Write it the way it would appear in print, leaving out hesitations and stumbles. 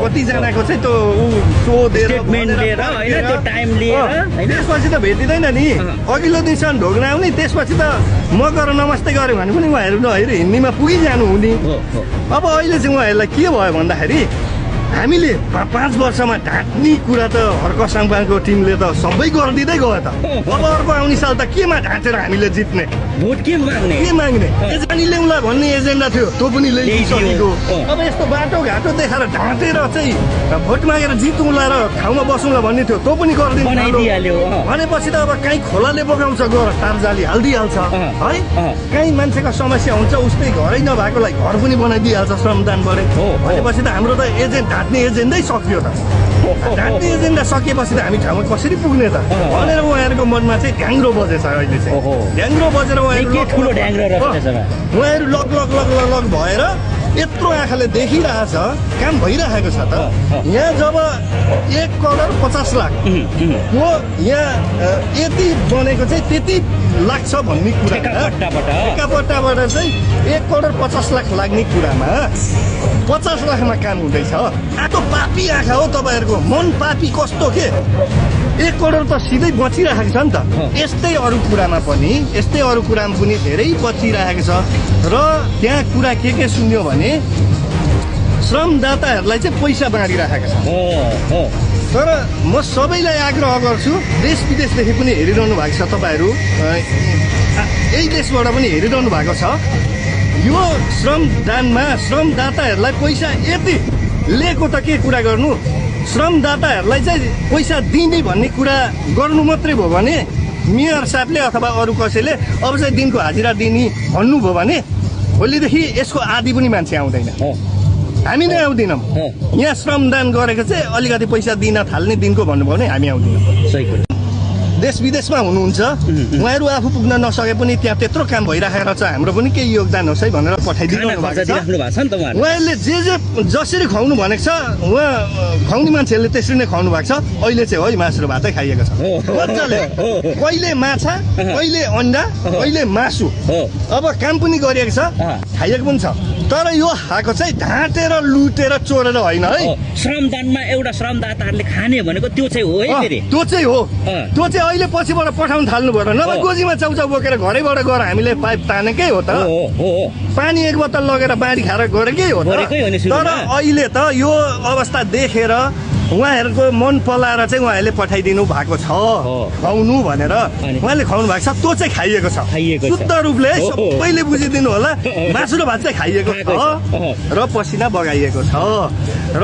कतिजनाको चाहिँ त्यो सोधेर स्टेटमेन्ट लिएर होइन त्यो टाइम लिएर होइन त्यसपछि त भेटिँदैन नि अघिल्लो दिनसम्म ढोग्न आउने त्यसपछि त म गएर नमस्ते गऱ्यो भने पनि उहाँहरू नहेर हिन्दीमा पुगिजानु हुने अब अहिले चाहिँ उहाँहरूलाई के भयो भन्दाखेरि हामीले 5 वर्षमा ढाँट्ने कुरा त हर्क साङपाङको टिमले त सबै गरिदिँदै गयो त अब अर्को आउने साल त केमा ढाँटेर हामीले जित्ने भोट के माग्ने एजेन्डी ल्याउँला भन्ने एजेन्डा थियो त्यो पनि ल्याइसकेको अब यस्तो बाटोघाटो देखाएर ढाँटेर चाहिँ भोट मागेर जितौँला र ठाउँमा बसौँला भन्ने थियो त्यो पनि गरिदिनु भनेपछि त अब कहीँ खोलाले बगाउँछ गएर तारजाली हालिदिइहाल्छ है कहीँ मान्छेको समस्या हुन्छ उस्तै घरै नभएकोलाई घर पनि बनाइदिइहाल्छ श्रमदानबाट भनेपछि त हाम्रो त ढाँट्ने एजेन्डै सकियो त ढाँट्ने एजेन्डा सकिएपछि त हामी ठाउँमा कसरी पुग्ने त भनेर उहाँहरूको मनमा चाहिँ ढ्याङ्ग्रो बजेछ अहिले चाहिँ ढ्याङ्ग्रो बजेर उहाँहरू लग लग लग लग लग भएर यत्रो आँखाले देखिरहेछ काम भइरहेको छ त यहाँ जब 1,50,00,000 हो यहाँ यति बनेको चाहिँ त्यति लाग्छ भन्ने कुरा एकापट्टाबाट चाहिँ 1,50,00,000 लाग्ने कुरामा 50 लाखमा काम हुँदैछ आटो पापी आँखा हो तपाईँहरूको मन पापी कस्तो के 1 करोड त सिधै बचिरहेको छ नि त यस्तै अरू कुरामा पनि धेरै बचिरहेको छ र त्यहाँ कुरा के सुन्यो भने श्रमदाताहरूलाई चाहिँ पैसा बाँडिरहेको छ तर म सबैलाई आग्रह गर्छु देश विदेशदेखि पनि हेरिरहनु भएको छ तपाईँहरू यही देशबाट पनि हेरिरहनु भएको छ यो श्रमदानमा श्रमदाताहरूलाई पैसा यति लिएको त के कुरा गर्नु श्रमदाताहरूलाई चाहिँ पैसा दिने भन्ने कुरा गर्नु मात्रै भयो भने मेयर साहबले अथवा अरू कसैले अब चाहिँ दिनको हाजिरा दिने भन्नुभयो भने भोलिदेखि यसको आदि पनि मान्छे आउँदैन हामी नै आउँदैनौँ यहाँ श्रमदान गरेको चाहिँ अलिकति पैसा दिन थाल्ने दिनको भन्नुभयो भने हामी आउँदैनौँ देश विदेशमा हुनुहुन्छ उहाँहरू आफू पुग्न नसके पनि त्यहाँ त्यत्रो काम भइराखेर छ हाम्रो पनि केही योगदान होस् है भनेर पठाइदिनु भएको छ उहाँहरूले जे जसरी खुवाउनु भनेको छ उहाँ खुवाउने मान्छेहरूले त्यसरी नै खुवाउनु भएको छ अहिले चाहिँ है मासु र भातै खाइएको छ मजाले कहिले माछा कहिले अन्डा कहिले मासु अब काम पनि गरिएको छ खाइएको पनि छ तर यो खाएको चाहिँ ढाँटेर लुटेर चोरेर होइन है श्रमदानमा एउटा श्रमदाताहरूले खाने भनेको त्यो चाहिँ हो है त्यो चाहिँ हो त्यो चाहिँ अहिले पछिबाट पठाउन थाल्नु भयो नभए गोजीमा चाउचाउ बोकेर घरैबाट गएर हामीले पाइप तानेकै हो त पानी 1 बोतल लगेर बाढी खाएर गरेकै हो तर अहिले त यो अवस्था देखेर उहाँहरूको मन पलाएर चाहिँ उहाँहरूले पठाइदिनु भएको छ खुवाउनु भनेर उहाँले खुवाउनु भएको छ त्यो चाहिँ खाइएको छ शुद्ध रूपले सबैले बुझिदिनु होला मासु र भात चाहिँ खाइएको छ र पसिना बगाइएको छ र